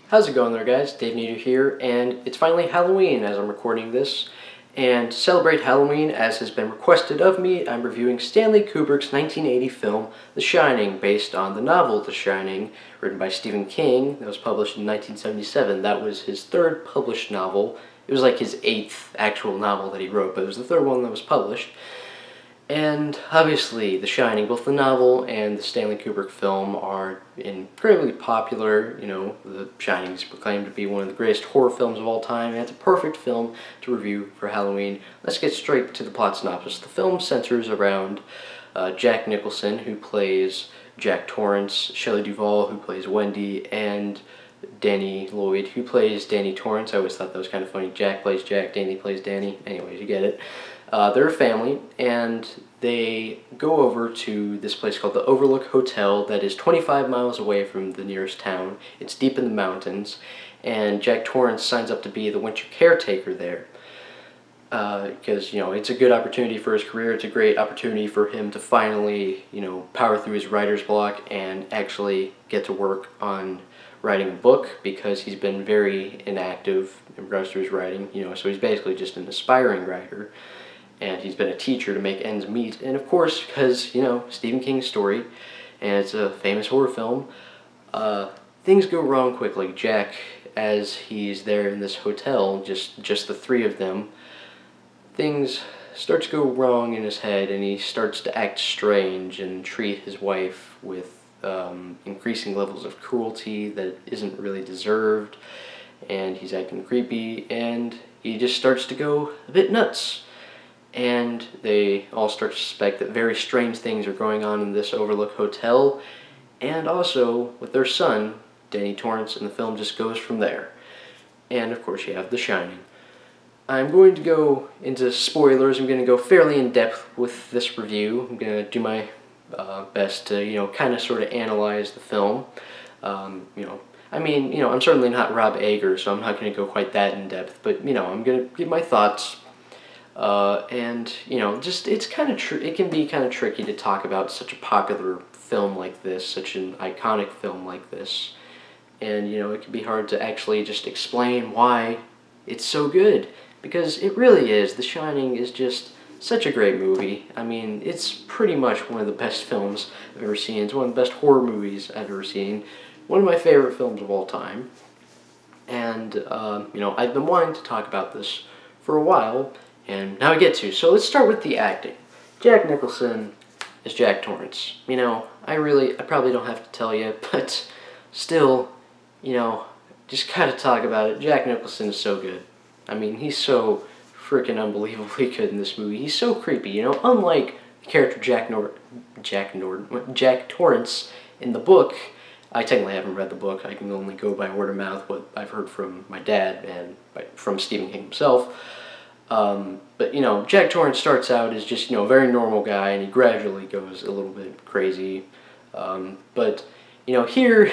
How's it going there, guys? Dave Nader here, and it's finally Halloween as I'm recording this. And to celebrate Halloween, as has been requested of me, I'm reviewing Stanley Kubrick's 1980 film, The Shining, based on the novel The Shining, written by Stephen King, that was published in 1977. That was his third published novel. It was like his 8th actual novel that he wrote, but it was the third one that was published. And obviously, The Shining, both the novel and the Stanley Kubrick film, are incredibly popular. You know, The Shining is proclaimed to be one of the greatest horror films of all time, and it's a perfect film to review for Halloween. Let's get straight to the plot synopsis. The film centers around Jack Nicholson, who plays Jack Torrance, Shelley Duvall, who plays Wendy, and Danny Lloyd, who plays Danny Torrance. I always thought that was kind of funny. Jack plays Jack, Danny plays Danny. Anyways, you get it. They're a family, and they go over to this place called the Overlook Hotel that is 25 miles away from the nearest town. It's deep in the mountains, and Jack Torrance signs up to be the winter caretaker there. Because, you know, it's a good opportunity for his career. It's a great opportunity for him to finally, you know, power through his writer's block and actually get to work on writing a book, because he's been very inactive in regards to his writing, you know, so he's basically just an aspiring writer. And he's been a teacher to make ends meet. And of course, because, you know, Stephen King's story, and it's a famous horror film, things go wrong quickly. Jack, as he's there in this hotel, just the three of them, things start to go wrong in his head, and he starts to act strange and treat his wife with increasing levels of cruelty that isn't really deserved, and he's acting creepy, and he just starts to go a bit nuts. And they all start to suspect that very strange things are going on in this Overlook Hotel, and also with their son, Danny Torrance, and the film just goes from there. And of course you have The Shining. I'm going to go into spoilers. I'm going to go fairly in depth with this review. I'm going to do my best to, you know, kind of sort of analyze the film. You know, I mean, you know, I'm certainly not Rob Ager, so I'm not going to go quite that in depth, but, you know, I'm going to give my thoughts. And, you know, just, it's kind of it can be kind of tricky to talk about such a popular film like this, such an iconic film like this. And, you know, it can be hard to actually just explain why it's so good, because it really is. The Shining is just such a great movie. I mean, it's pretty much one of the best films I've ever seen. It's one of the best horror movies I've ever seen. One of my favorite films of all time. And, you know, I've been wanting to talk about this for a while, and now I get to. So let's start with the acting. Jack Nicholson is Jack Torrance. You know, I probably don't have to tell you, but still, you know, just gotta talk about it. Jack Nicholson is so good. I mean, he's so freaking unbelievably good in this movie. He's so creepy, you know, unlike the character Jack Torrance in the book. I technically haven't read the book. I can only go by word of mouth, what I've heard from my dad and from Stephen King himself. But, you know, Jack Torrance starts out as just, you know, a very normal guy, and he gradually goes a little bit crazy. But, you know, here,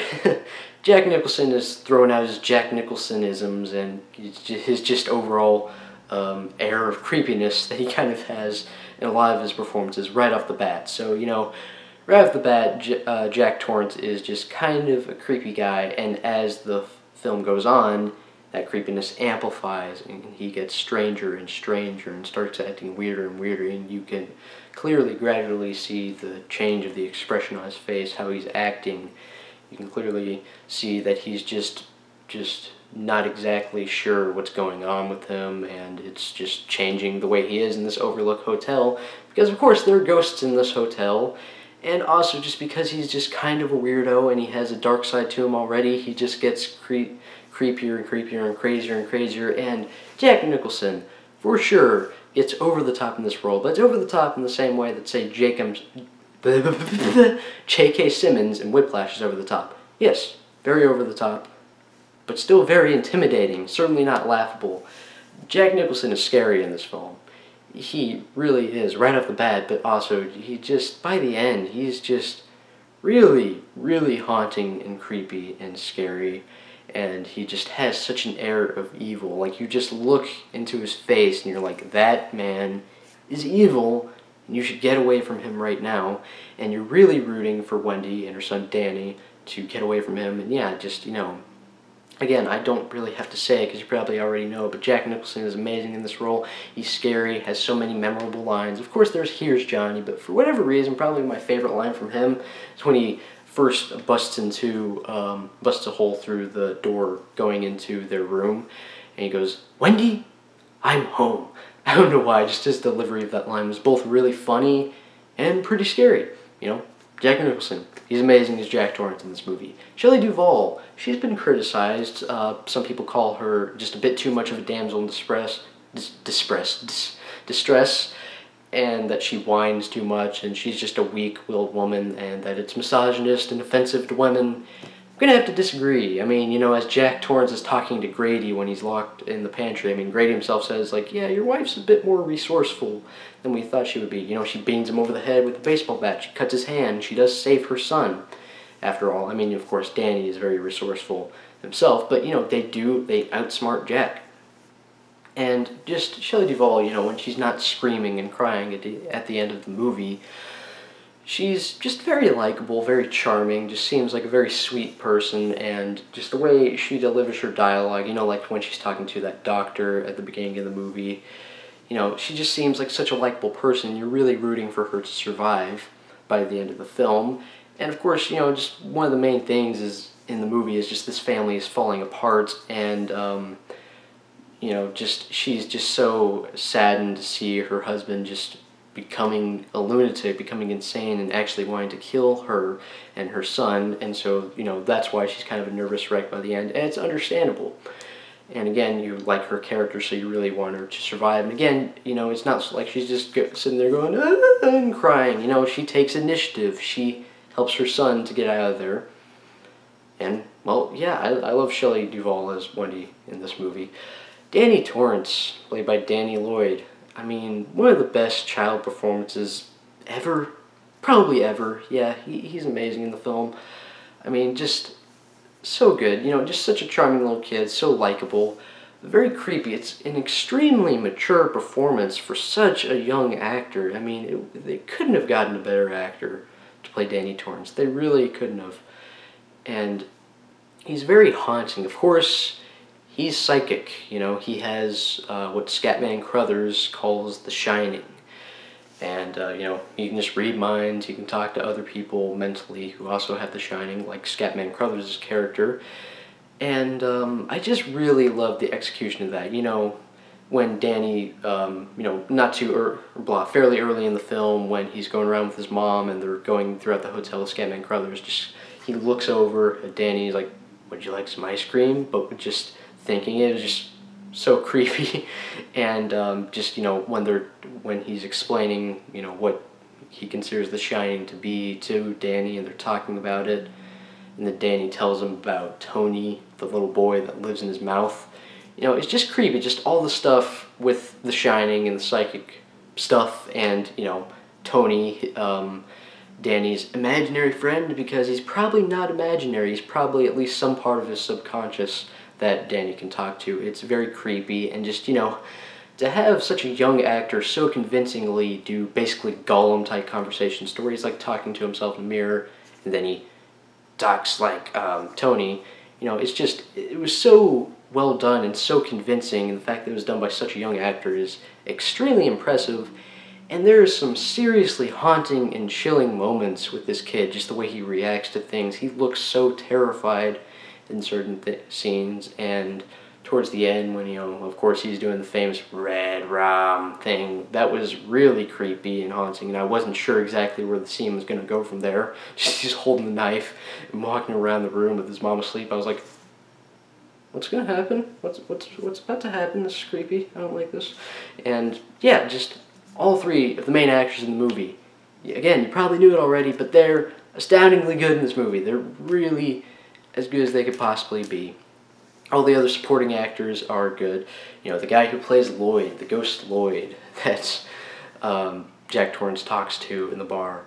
Jack Nicholson is throwing out his Jack Nicholsonisms and his just overall air of creepiness that he kind of has in a lot of his performances right off the bat. So, you know, right off the bat, Jack Torrance is just kind of a creepy guy, and as the film goes on, that creepiness amplifies, and he gets stranger and stranger and starts acting weirder and weirder, and you can clearly gradually see the change of the expression on his face, how he's acting. You can clearly see that he's just not exactly sure what's going on with him, and it's just changing the way he is in this Overlook Hotel, because of course there are ghosts in this hotel, and also just because he's just kind of a weirdo and he has a dark side to him already, he just gets creepier and creepier and crazier and crazier. And Jack Nicholson, for sure, gets over the top in this role, but it's over the top in the same way that, say, J.K. Simmons in Whiplash is over the top. Yes, very over the top, but still very intimidating, certainly not laughable. Jack Nicholson is scary in this film. He really is, right off the bat, but also he just, by the end, he's just really, really haunting and creepy and scary. And he just has such an air of evil. Like, you just look into his face and you're like, that man is evil, and you should get away from him right now. And you're really rooting for Wendy and her son Danny to get away from him. And yeah, just, you know, Again, I don't really have to say it because you probably already know, but Jack Nicholson is amazing in this role. He's scary, has so many memorable lines. Of course, there's "Here's Johnny," but for whatever reason, probably my favorite line from him is when he first busts a hole through the door going into their room, and he goes, "Wendy, I'm home." I don't know why, just his delivery of that line was both really funny and pretty scary. You know, Jack Nicholson, he's amazing as Jack Torrance in this movie. Shelley Duvall, she's been criticized. Some people call her just a bit too much of a damsel in distress, and that she whines too much, and she's just a weak-willed woman, and that it's misogynist and offensive to women. I'm gonna have to disagree. I mean, you know, as Jack Torrance is talking to Grady when he's locked in the pantry, I mean, Grady himself says, like, yeah, your wife's a bit more resourceful than we thought she would be. You know, she beans him over the head with a baseball bat, she cuts his hand, she does save her son, after all. I mean, of course, Danny is very resourceful himself, but, you know, they outsmart Jack. And just Shelley Duvall, you know, when she's not screaming and crying at the end of the movie, she's just very likable, very charming, just seems like a very sweet person, and just the way she delivers her dialogue, you know, like when she's talking to that doctor at the beginning of the movie, you know, she just seems like such a likable person. You're really rooting for her to survive by the end of the film. And of course, you know, just one of the main things is in the movie is just this family is falling apart, and you know, just she's just so saddened to see her husband just becoming a lunatic, becoming insane, and actually wanting to kill her and her son. And so, you know, that's why she's kind of a nervous wreck by the end, and it's understandable. And again, you like her character, so you really want her to survive. And again, you know, it's not like she's just sitting there going, ah, and crying. You know, she takes initiative. She helps her son to get out of there. And, well, yeah, I love Shelley Duvall as Wendy in this movie. Danny Torrance, played by Danny Lloyd. I mean, one of the best child performances ever. Probably ever. Yeah, he's amazing in the film. I mean, just so good. You know, just such a charming little kid, so likable. Very creepy. It's an extremely mature performance for such a young actor. I mean, they couldn't have gotten a better actor to play Danny Torrance. They really couldn't have. And he's very haunting. Of course, he's psychic. You know, he has what Scatman Crothers calls the shining. And, you know, you can just read minds, you can talk to other people mentally who also have the shining, like Scatman Crothers' character. And I just really love the execution of that. You know, when Danny, you know, fairly early in the film, when he's going around with his mom and they're going throughout the hotel with Scatman Crothers, just he looks over at Danny, he's like, "Would you like some ice cream?" But just thinking it was just so creepy. And just, you know, when he's explaining, you know, what he considers the shining to be to Danny, and they're talking about it, and then Danny tells him about Tony, the little boy that lives in his mouth. You know, it's just creepy, just all the stuff with the shining and the psychic stuff, and, you know, Tony, Danny's imaginary friend, because he's probably not imaginary, he's probably at least some part of his subconscious that Danny can talk to. It's very creepy, and just, you know, to have such a young actor so convincingly do basically Gollum-type conversation stories, like talking to himself in the mirror, and then he talks like Tony, you know, it's just, it was so well done and so convincing, and the fact that it was done by such a young actor is extremely impressive. And there are some seriously haunting and chilling moments with this kid, just the way he reacts to things. He looks so terrified in certain scenes, and towards the end when, you know, of course he's doing the famous red rum thing, that was really creepy and haunting, and I wasn't sure exactly where the scene was going to go from there. Just he's holding the knife and walking around the room with his mom asleep. I was like, what's going to happen? What's about to happen? This is creepy. I don't like this. And yeah, just all three of the main actors in the movie. Again, you probably knew it already, but they're astoundingly good in this movie. They're really as good as they could possibly be. All the other supporting actors are good. You know, the guy who plays Lloyd, the ghost Lloyd, that Jack Torrance talks to in the bar.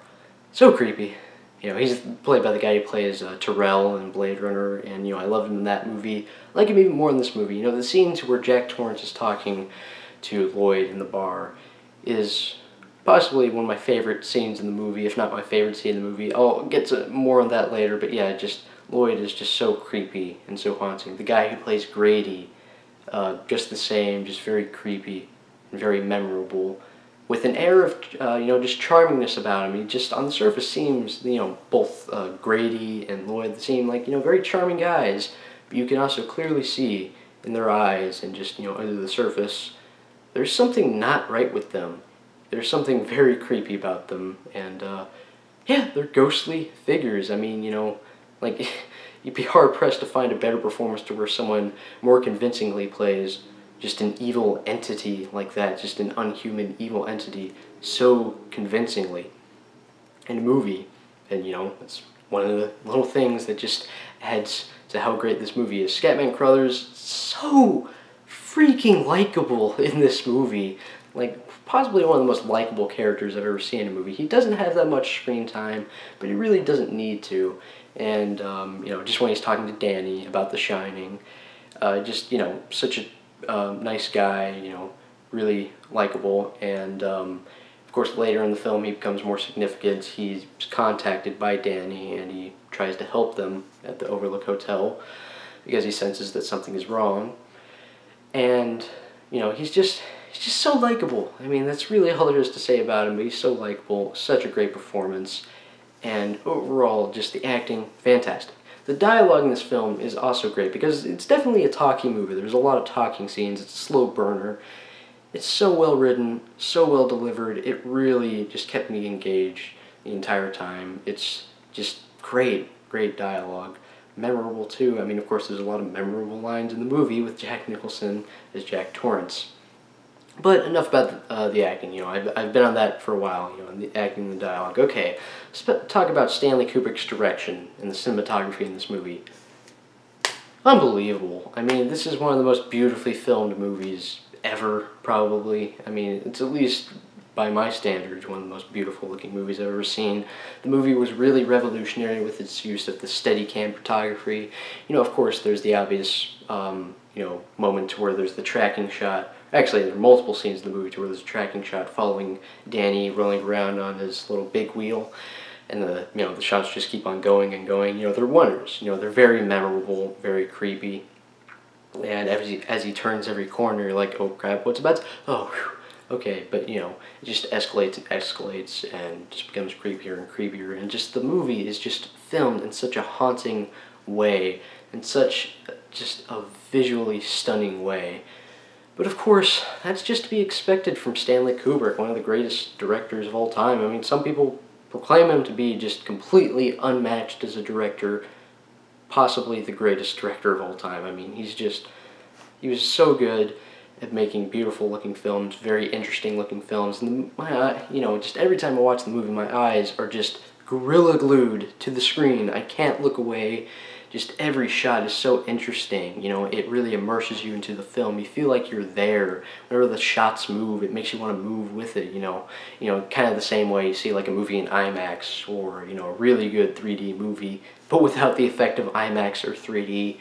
So creepy. You know, he's played by the guy who plays Tyrell in Blade Runner, and, you know, I love him in that movie. I like him even more in this movie. You know, the scenes where Jack Torrance is talking to Lloyd in the bar is possibly one of my favorite scenes in the movie, if not my favorite scene in the movie. I'll get to more on that later, but yeah, just Lloyd is just so creepy and so haunting. The guy who plays Grady, just the same, just very creepy and very memorable, with an air of, just charmingness about him. He just, on the surface, seems, both Grady and Lloyd seem like, very charming guys, but you can also clearly see in their eyes and just, under the surface, there's something not right with them. There's something very creepy about them, and, yeah, they're ghostly figures. I mean, like, you'd be hard-pressed to find a better performance to where someone more convincingly plays just an evil entity like that, just an unhuman evil entity, so convincingly in a movie. And, it's one of the little things that just adds to how great this movie is. Scatman Crothers, so freaking likable in this movie. Like, possibly one of the most likable characters I've ever seen in a movie. He doesn't have that much screen time, but he really doesn't need to. And, just when he's talking to Danny about The Shining, just, such a nice guy, really likable. And, of course, later in the film, he becomes more significant. He's contacted by Danny, and he tries to help them at the Overlook Hotel because he senses that something is wrong. And, he's just so likable. I mean, that's really all there is to say about him, but he's so likable, such a great performance, and overall, just the acting, fantastic. The dialogue in this film is also great because it's definitely a talking movie. There's a lot of talking scenes. It's a slow burner. It's so well written, so well delivered. It really just kept me engaged the entire time. It's just great, great dialogue. Memorable too. I mean, of course, there's a lot of memorable lines in the movie with Jack Nicholson as Jack Torrance. But enough about the acting. I've been on that for a while. The acting and the dialogue. Okay, let's talk about Stanley Kubrick's direction and the cinematography in this movie. Unbelievable. I mean, this is one of the most beautifully filmed movies ever, probably. I mean, it's at least, by my standards, one of the most beautiful looking movies I've ever seen. The movie was really revolutionary with its use of the Steadicam photography. Of course, there's the obvious, moment where there's the tracking shot. Actually, there are multiple scenes in the movie where there's a tracking shot following Danny rolling around on his little big wheel, and the shots just keep on going and going. They're wonders. They're very memorable, very creepy. And as he turns every corner, you're like, oh crap, what's about to... Oh, whew. Okay, but it just escalates and escalates and just becomes creepier and creepier. And just the movie is just filmed in such a haunting way, in such just a visually stunning way. But of course, that's just to be expected from Stanley Kubrick, one of the greatest directors of all time. I mean, some people proclaim him to be just completely unmatched as a director, possibly the greatest director of all time. I mean, he was so good at making beautiful looking films, very interesting looking films. And just every time I watch the movie, my eyes are just gorilla glued to the screen. I can't look away. Just every shot is so interesting. It really immerses you into the film. You feel like you're there. Whenever the shots move, it makes you want to move with it. Kind of the same way you see like a movie in IMAX or a really good 3D movie, but without the effect of IMAX or 3D.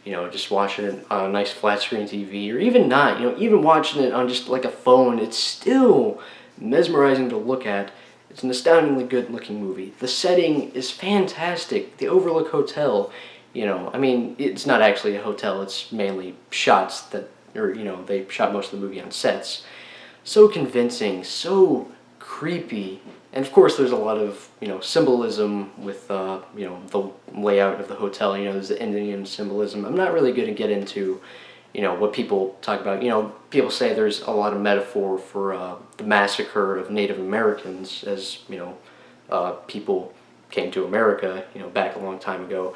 Just watching it on a nice flat screen TV, or even not. Even watching it on just like a phone, it's still mesmerizing to look at. It's an astoundingly good-looking movie. The setting is fantastic. The Overlook Hotel, I mean, it's not actually a hotel. It's mainly shots that, they shot most of the movie on sets. So convincing, so creepy. And of course, there's a lot of, symbolism with, the layout of the hotel. There's the Indian symbolism. I'm not really going to get into what people talk about. People say there's a lot of metaphor for the massacre of Native Americans as, people came to America, back a long time ago.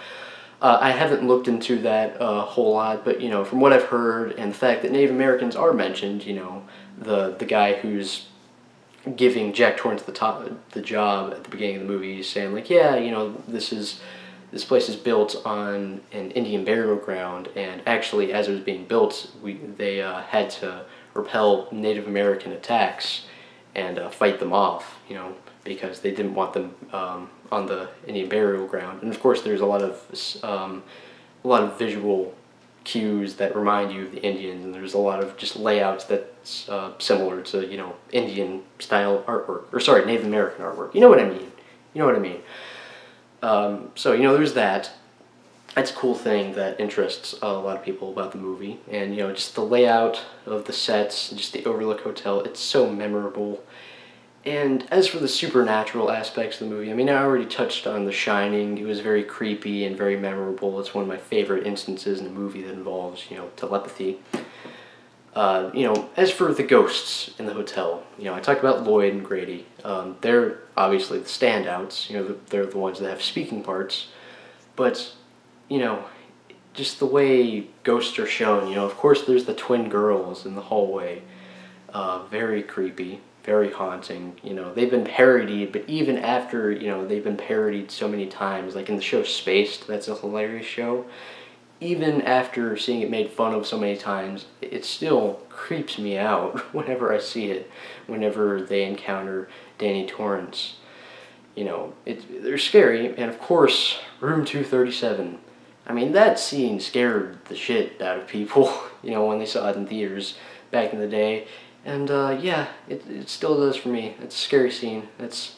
I haven't looked into that a whole lot, but, from what I've heard and the fact that Native Americans are mentioned, the guy who's giving Jack Torrance the job at the beginning of the movie, saying like, yeah, this place is built on an Indian burial ground, and actually, as it was being built, they had to repel Native American attacks and fight them off, because they didn't want them on the Indian burial ground. And of course, there's a lot of visual cues that remind you of the Indians, and there's a lot of just layouts that's similar to Indian style artwork, or sorry, Native American artwork. You know what I mean? So there's that. that's a cool thing that interests a lot of people about the movie. And, just the layout of the sets, just the Overlook Hotel, it's so memorable. And as for the supernatural aspects of the movie, I mean, I already touched on The Shining. It was very creepy and very memorable. It's one of my favorite instances in a movie that involves, telepathy. As for the ghosts in the hotel, I talked about Lloyd and Grady. They're obviously the standouts. They're the ones that have speaking parts. But, just the way ghosts are shown, of course there's the twin girls in the hallway. Very creepy, very haunting. They've been parodied, but even after, they've been parodied so many times, like in the show Spaced, that's a hilarious show. Even after seeing it made fun of so many times, it still creeps me out whenever I see it, whenever they encounter Danny Torrance. They're scary, and of course, Room 237. I mean, that scene scared the shit out of people, when they saw it in theaters back in the day. And, yeah, it still does for me. It's a scary scene. It's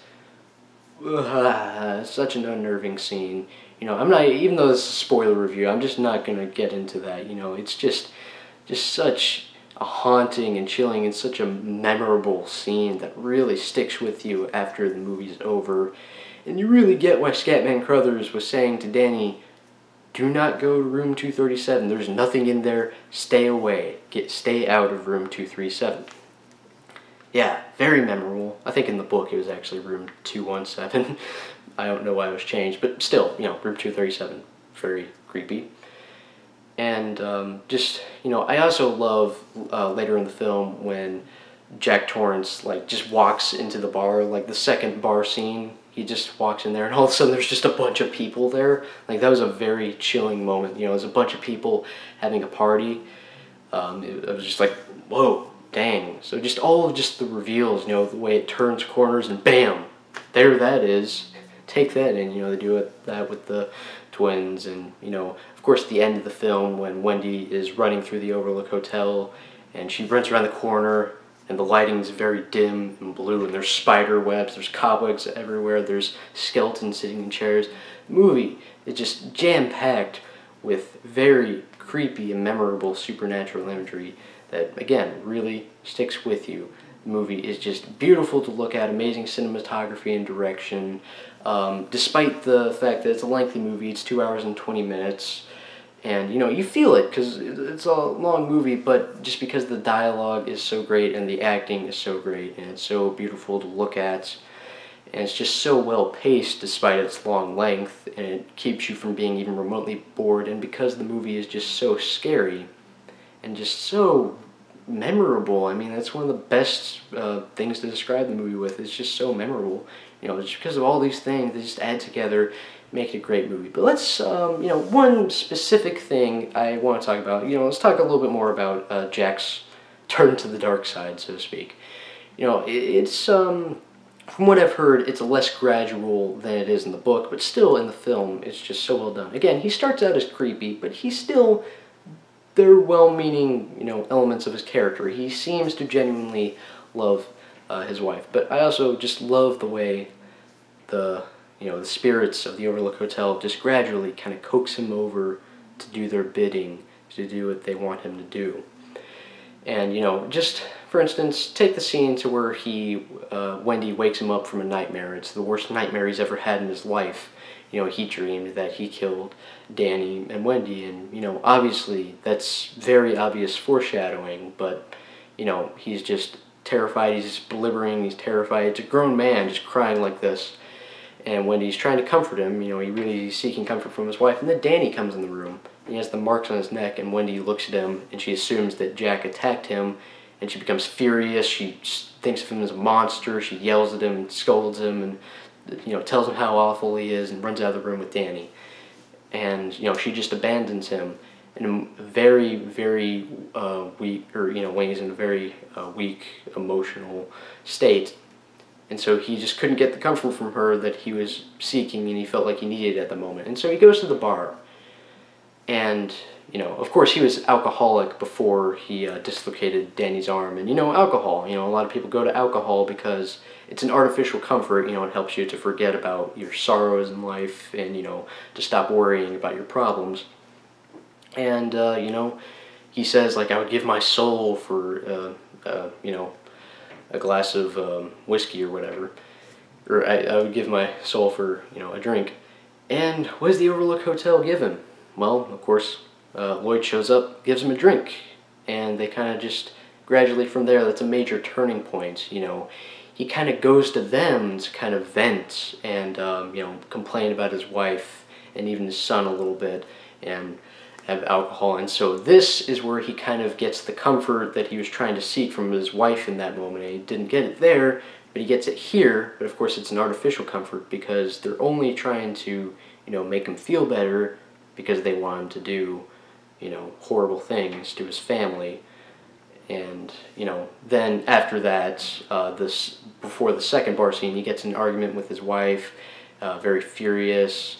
such an unnerving scene. I'm not, even though this is a spoiler review, I'm just not going to get into that. It's just such a haunting and chilling and such a memorable scene that really sticks with you after the movie's over. And you really get why Scatman Crothers was saying to Danny, do not go to room 237. There's nothing in there. Stay away. Stay out of room 237. Yeah, very memorable. I think in the book it was actually room 217. I don't know why it was changed, but still, room 237. Very creepy. And I also love later in the film when Jack Torrance just walks into the bar, the second bar scene. He just walks in there, and all of a sudden there's just a bunch of people there. That was a very chilling moment. There's a bunch of people having a party. It was just like, whoa, dang. So just all of the reveals, the way it turns corners, and bam, there that is. Take that in. They do that with the twins, and of course the end of the film when Wendy is running through the Overlook Hotel, and she runs around the corner, and the lighting is very dim and blue, and there's spider webs, there's cobwebs everywhere, there's skeletons sitting in chairs. The movie is just jam-packed with very creepy and memorable supernatural imagery that, again, really sticks with you. The movie is just beautiful to look at, amazing cinematography and direction. Despite the fact that it's a lengthy movie, it's 2 hours and 20 minutes. And, you feel it because it's a long movie, but just because the dialogue is so great and the acting is so great and it's so beautiful to look at, and it's just so well paced despite its long length, and it keeps you from being even remotely bored, and because the movie is just so scary and just so memorable. I mean, that's one of the best things to describe the movie with. It's just so memorable. Just because of all these things, they just add together, make it a great movie. But let's, one specific thing I want to talk about, let's talk a little bit more about Jack's turn to the dark side, so to speak. It's, from what I've heard, it's less gradual than it is in the book, but still in the film, it's just so well done. Again, he starts out as creepy, but he's still, they're well-meaning, elements of his character. He seems to genuinely love his wife. But I also just love the way the spirits of the Overlook Hotel just gradually kind of coax him over to do their bidding, to do what they want him to do. And, just, for instance, take the scene to where Wendy wakes him up from a nightmare. It's the worst nightmare he's ever had in his life. He dreamed that he killed Danny and Wendy, and, obviously, that's very obvious foreshadowing, but, he's just terrified, he's just blubbering, he's terrified. It's a grown man just crying like this. And Wendy's trying to comfort him, he's seeking comfort from his wife, and then Danny comes in the room. He has the marks on his neck, and Wendy looks at him, and she assumes that Jack attacked him, and she becomes furious. She thinks of him as a monster. She yells at him and scolds him, and tells him how awful he is, and runs out of the room with Danny. And she just abandons him in a very, very weak, or when he's in a very weak emotional state. And so he just couldn't get the comfort from her that he was seeking and he felt like he needed at the moment. And so he goes to the bar. And, you know, of course he was alcoholic before he dislocated Danny's arm. And, you know, alcohol, you know, a lot of people go to alcohol because it's an artificial comfort, you know, it helps you to forget about your sorrows in life and, you know, to stop worrying about your problems. And, you know, he says, like, I would give my soul for, you know, a glass of whiskey or whatever. Or I would give my soul for, you know, a drink. And what does the Overlook Hotel give him? Well, of course, Lloyd shows up, gives him a drink. And they kind of just, gradually from there, that's a major turning point, you know. He kind of goes to them to kind of vent and, you know, complain about his wife and even his son a little bit and have alcohol. And so this is where he kind of gets the comfort that he was trying to seek from his wife in that moment. And he didn't get it there, but he gets it here. But of course it's an artificial comfort because they're only trying to, you know, make him feel better because they want him to do, you know, horrible things to his family. And, you know, then after that, before the second bar scene, he gets in an argument with his wife, very furious.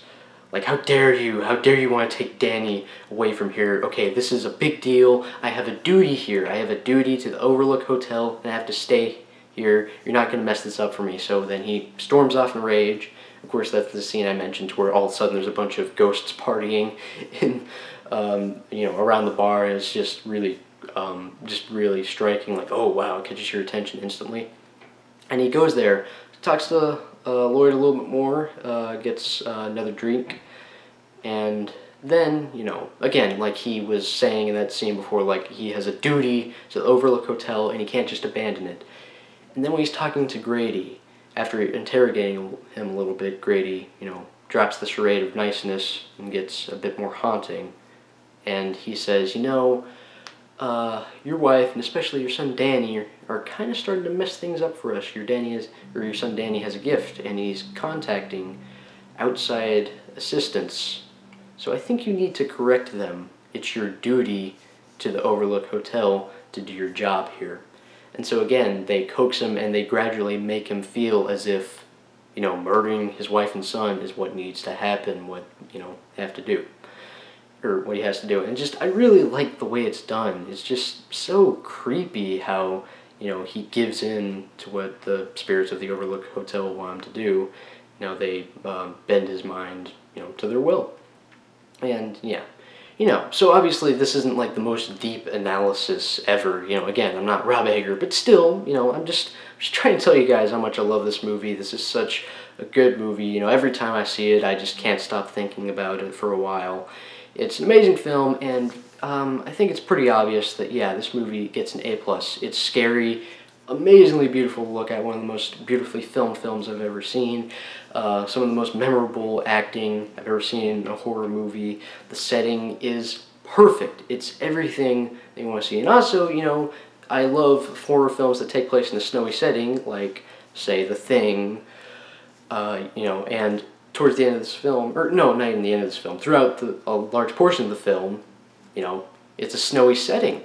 Like, how dare you want to take Danny away from here? Okay, this is a big deal. I have a duty here. I have a duty to the Overlook Hotel, and I have to stay here. You're not going to mess this up for me. So then he storms off in rage. Of course, that's the scene I mentioned where all of a sudden there's a bunch of ghosts partying in, you know, around the bar, and it's just really striking. Like, oh wow, it catches your attention instantly. And he goes there, talks to Lloyd a little bit more, gets another drink, and then, you know, again, like he was saying in that scene before, like he has a duty to the Overlook Hotel and he can't just abandon it. And then when he's talking to Grady, after interrogating him a little bit, Grady, you know, drops the charade of niceness and gets a bit more haunting. And he says, you know, your wife and especially your son Danny are kind of starting to mess things up for us. Your son Danny has a gift and he's contacting outside assistants. So I think you need to correct them. It's your duty to the Overlook Hotel to do your job here. And so again, they coax him and they gradually make him feel as if, you know, murdering his wife and son is what needs to happen, what, you know, they have to do. Or what he has to do. And just, I really like the way it's done. It's just so creepy how, you know, he gives in to what the spirits of the Overlook Hotel want him to do. You know, they bend his mind, you know, to their will. And, yeah. You know, so obviously this isn't like the most deep analysis ever. You know, again, I'm not Rob Egger, but still, you know, I'm just trying to tell you guys how much I love this movie. This is such a good movie. You know, every time I see it, I just can't stop thinking about it for a while. It's an amazing film, and I think it's pretty obvious that, yeah, this movie gets an A+. It's scary, amazingly beautiful to look at, one of the most beautifully filmed films I've ever seen. Some of the most memorable acting I've ever seen in a horror movie. The setting is perfect. It's everything that you want to see. And also, you know, I love horror films that take place in a snowy setting, like, say, The Thing, you know, and towards the end of this film, or no, not even the end of this film, throughout a large portion of the film, you know, it's a snowy setting.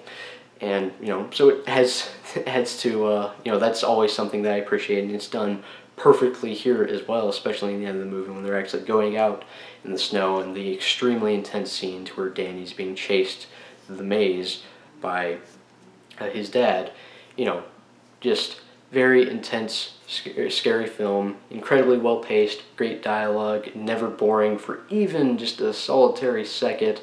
And, you know, so it adds to, you know, that's always something that I appreciate, and it's done perfectly here as well, especially in the end of the movie when they're actually going out in the snow and the extremely intense scene to where Danny's being chased through the maze by his dad. You know, just very intense, scary film, incredibly well paced, great dialogue, never boring for even just a solitary second.